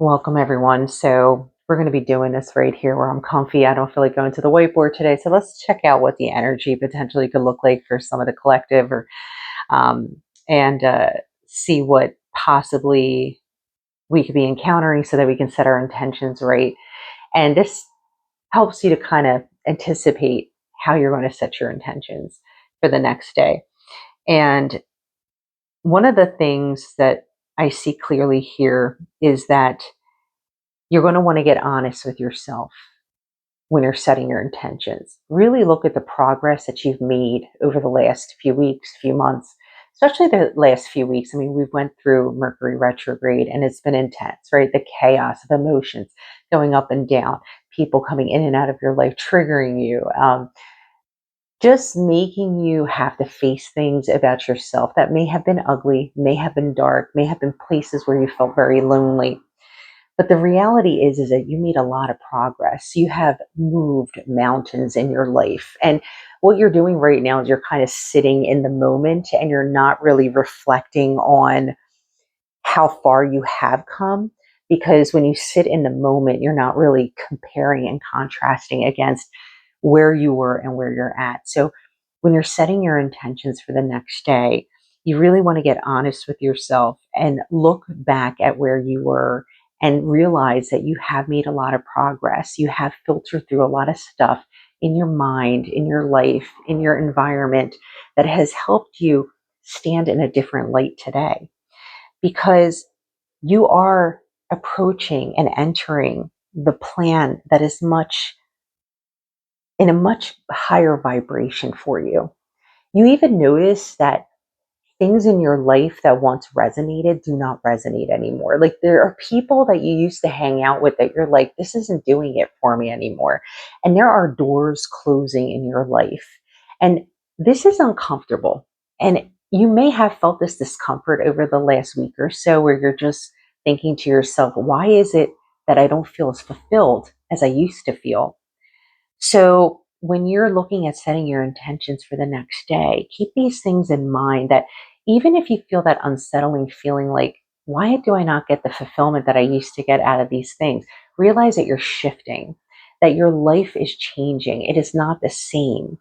Welcome, everyone. So, we're going to be doing this right here where I'm comfy. I don't feel like going to the whiteboard today. So, let's check out what the energy potentially could look like for some of the collective um, and see what possibly we could be encountering so that we can set our intentions right. And this helps you to kind of anticipate how you're going to set your intentions for the next day. And one of the things that I see clearly here is that you're going to want to get honest with yourself when you're setting your intentions. Really look at the progress that you've made over the last few weeks, few months, especially the last few weeks. I mean, we went through Mercury retrograde and it's been intense, right? The chaos of emotions going up and down, people coming in and out of your life, triggering you, just making you have to face things about yourself that may have been ugly, may have been dark, may have been places where you felt very lonely. But the reality is that you made a lot of progress. You have moved mountains in your life. And what you're doing right now is you're kind of sitting in the moment and you're not really reflecting on how far you have come. Because when you sit in the moment, you're not really comparing and contrasting against where you were and where you're at. So when you're setting your intentions for the next day, you really want to get honest with yourself and look back at where you were and realize that you have made a lot of progress. You have filtered through a lot of stuff in your mind, in your life, in your environment that has helped you stand in a different light today because you are approaching and entering the plan that is much in a much higher vibration for you. You even notice that things in your life that once resonated do not resonate anymore. Like there are people that you used to hang out with that you're like, this isn't doing it for me anymore. And there are doors closing in your life. And this is uncomfortable. And you may have felt this discomfort over the last week or so where you're just thinking to yourself, why is it that I don't feel as fulfilled as I used to feel? So when you're looking at setting your intentions for the next day, keep these things in mind that even if you feel that unsettling feeling like, why do I not get the fulfillment that I used to get out of these things? Realize that you're shifting, that your life is changing. It is not the same.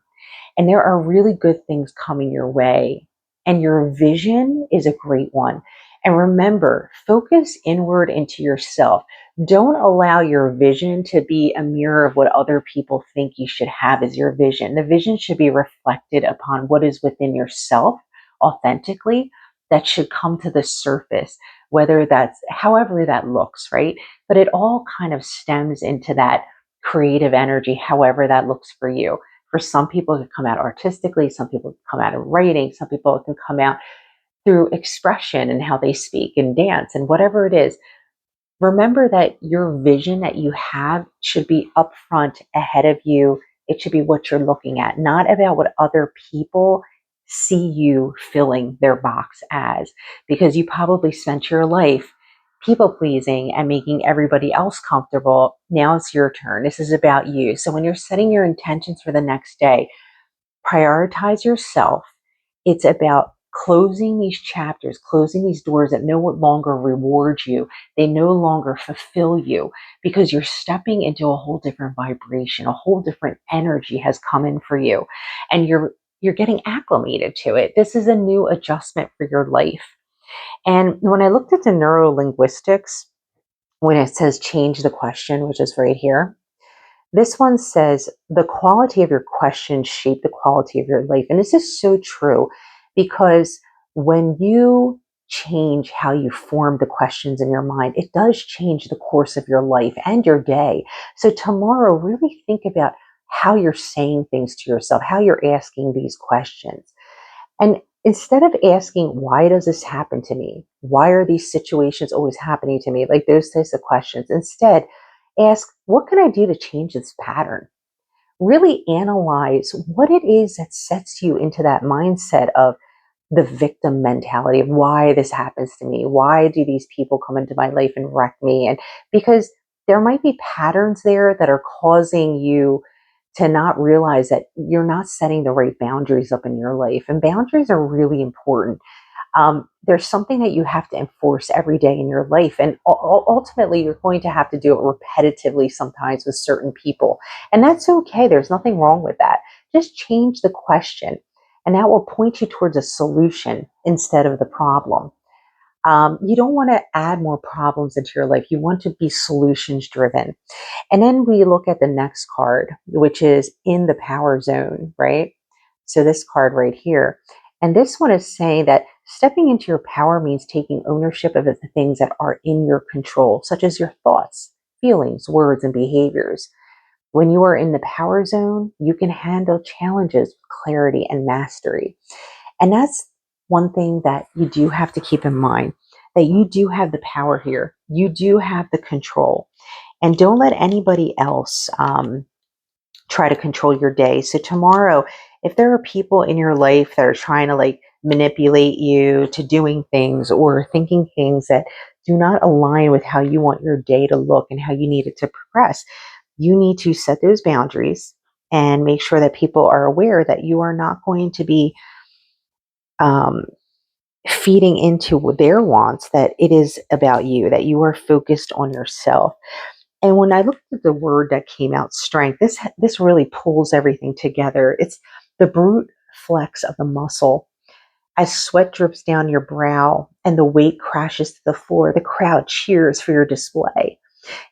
And there are really good things coming your way. And your vision is a great one. And remember, focus inward into yourself. Don't allow your vision to be a mirror of what other people think you should have as your vision. The vision should be reflected upon what is within yourself authentically that should come to the surface, whether that's however that looks, right? But it all kind of stems into that creative energy, however that looks for you. For some people, it can come out artistically. Some people come out of writing. Some people can come out through expression and how they speak and dance and whatever it is. Remember that your vision that you have should be upfront ahead of you. It should be what you're looking at, not about what other people see you filling their box as, because you probably spent your life people pleasing and making everybody else comfortable. Now it's your turn. This is about you. So when you're setting your intentions for the next day, prioritize yourself. It's about closing these chapters, closing these doors that no longer reward you. They no longer fulfill you because you're stepping into a whole different vibration, a whole different energy has come in for you. And you're getting acclimated to it. This is a new adjustment for your life. And when I looked at the neuro linguistics, when it says change the question, which is right here, this one says the quality of your questions shape the quality of your life. And this is so true because when you change how you form the questions in your mind, it does change the course of your life and your day. So tomorrow, really think about how you're saying things to yourself, how you're asking these questions. And instead of asking, why does this happen to me? Why are these situations always happening to me? Like those types of questions. Instead, ask, what can I do to change this pattern? Really analyze what it is that sets you into that mindset of the victim mentality of why this happens to me. Why do these people come into my life and wreck me? And because there might be patterns there that are causing you to not realize that you're not setting the right boundaries up in your life. And boundaries are really important. There's something that you have to enforce every day in your life. And ultimately, you're going to have to do it repetitively sometimes with certain people. And that's okay. There's nothing wrong with that. Just change the question, and that will point you towards a solution instead of the problem. You don't want to add more problems into your life. You want to be solutions driven. And then we look at the next card, which is in the power zone, right? So this card right here. And this one is saying that stepping into your power means taking ownership of the things that are in your control, such as your thoughts, feelings, words, and behaviors. When you are in the power zone, you can handle challenges with clarity and mastery. And that's one thing that you do have to keep in mind, that you do have the power here. You do have the control. And don't let anybody else try to control your day. So tomorrow, if there are people in your life that are trying to like manipulate you to doing things or thinking things that do not align with how you want your day to look and how you need it to progress, you need to set those boundaries and make sure that people are aware that you are not going to be um, feeding into their wants, that it is about you, that you are focused on yourself. And when I looked at the word that came out, strength, this really pulls everything together. It's the brute flex of the muscle. As sweat drips down your brow and the weight crashes to the floor, the crowd cheers for your display.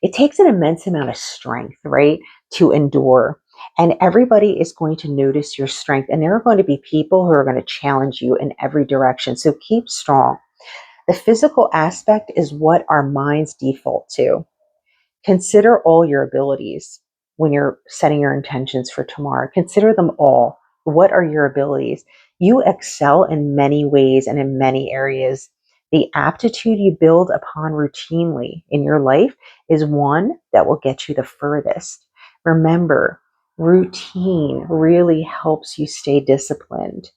It takes an immense amount of strength, right, to endure. And everybody is going to notice your strength. And there are going to be people who are going to challenge you in every direction. So keep strong. The physical aspect is what our minds default to. Consider all your abilities when you're setting your intentions for tomorrow. Consider them all. What are your abilities? You excel in many ways and in many areas. The aptitude you build upon routinely in your life is one that will get you the furthest. Remember, routine really helps you stay disciplined.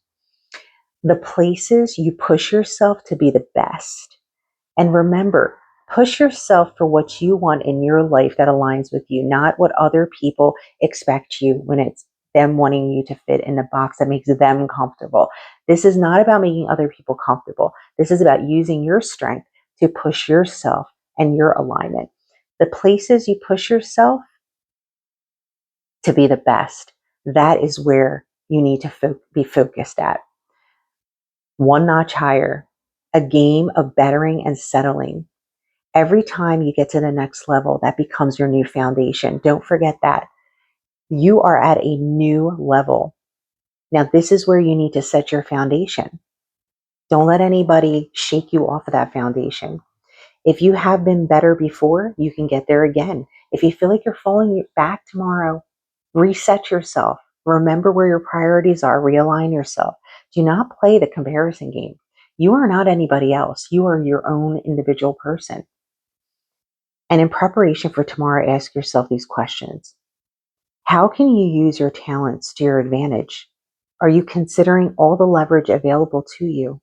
The places you push yourself to be the best. And remember, push yourself for what you want in your life that aligns with you, not what other people expect you when it's them wanting you to fit in a box that makes them comfortable. This is not about making other people comfortable. This is about using your strength to push yourself and your alignment. The places you push yourself to be the best, that is where you need to be focused at. One notch higher, a game of bettering and settling. Every time you get to the next level, that becomes your new foundation. Don't forget that. You are at a new level. Now, this is where you need to set your foundation. Don't let anybody shake you off of that foundation. If you have been better before, you can get there again. If you feel like you're falling back tomorrow, reset yourself. Remember where your priorities are. Realign yourself. Do not play the comparison game. You are not anybody else. You are your own individual person. And in preparation for tomorrow, ask yourself these questions. How can you use your talents to your advantage? Are you considering all the leverage available to you?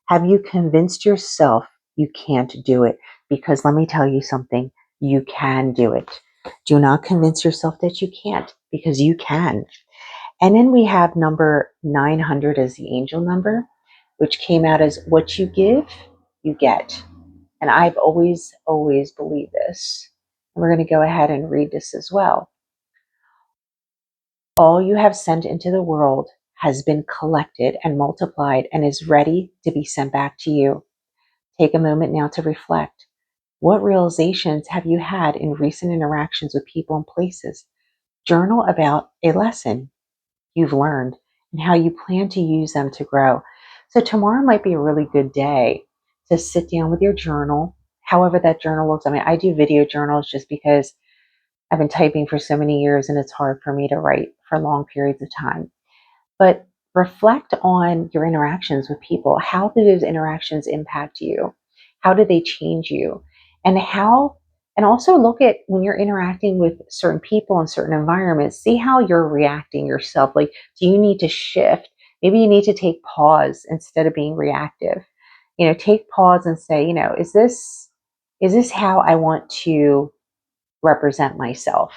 Have you convinced yourself you can't do it? Because let me tell you something, you can do it. Do not convince yourself that you can't, because you can. And then we have number 900 as the angel number, which came out as what you give, you get. And I've always believed this. And we're going to go ahead and read this as well. All you have sent into the world has been collected and multiplied and is ready to be sent back to you. Take a moment now to reflect. What realizations have you had in recent interactions with people and places? Journal about a lesson you've learned and how you plan to use them to grow. So tomorrow might be a really good day to sit down with your journal, however that journal looks. I mean, I do video journals just because I've been typing for so many years and it's hard for me to write for long periods of time. But reflect on your interactions with people. How do those interactions impact you? How do they change you? And also look at when you're interacting with certain people in certain environments, see how you're reacting yourself. Like, do you need to shift? Maybe you need to take pause instead of being reactive. Take pause and say, is this how I want to represent myself?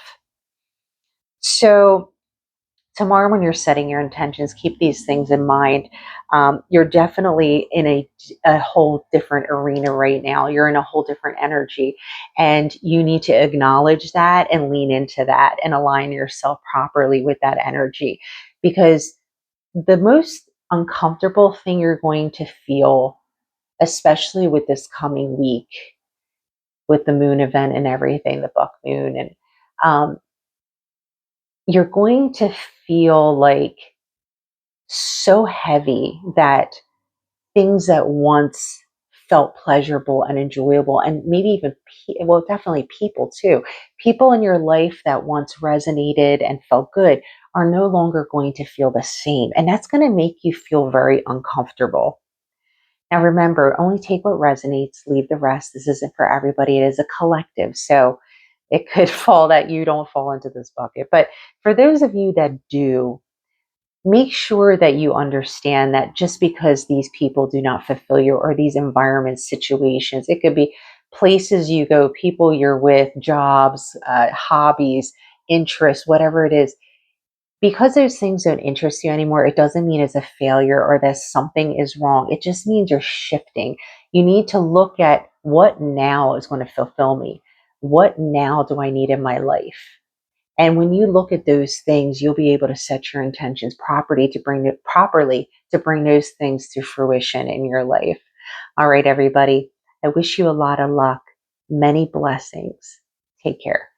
So tomorrow when you're setting your intentions, keep these things in mind. You're definitely in a whole different arena right now. You're in a whole different energy, and you need to acknowledge that and lean into that and align yourself properly with that energy, because the most uncomfortable thing you're going to feel, especially with this coming week, with the moon event and everything, the buck moon, and um, you're going to feel like so heavy that things that once felt pleasurable and enjoyable, and maybe even well, definitely people too, people in your life that once resonated and felt good, are no longer going to feel the same, and that's going to make you feel very uncomfortable. Now remember, only take what resonates, leave the rest. This isn't for everybody, it is a collective, so it could fall that you don't fall into this bucket, but for those of you that do, make sure that you understand that just because these people do not fulfill you, or these environments, situations, it could be places you go, people you're with, jobs, hobbies, interests, whatever it is, because those things don't interest you anymore, it doesn't mean it's a failure or that something is wrong. It just means you're shifting. You need to look at what now is going to fulfill me. What now do I need in my life? And when you look at those things, you'll be able to set your intentions properly to bring those things to fruition in your life. All right, everybody. I wish you a lot of luck, many blessings. Take care.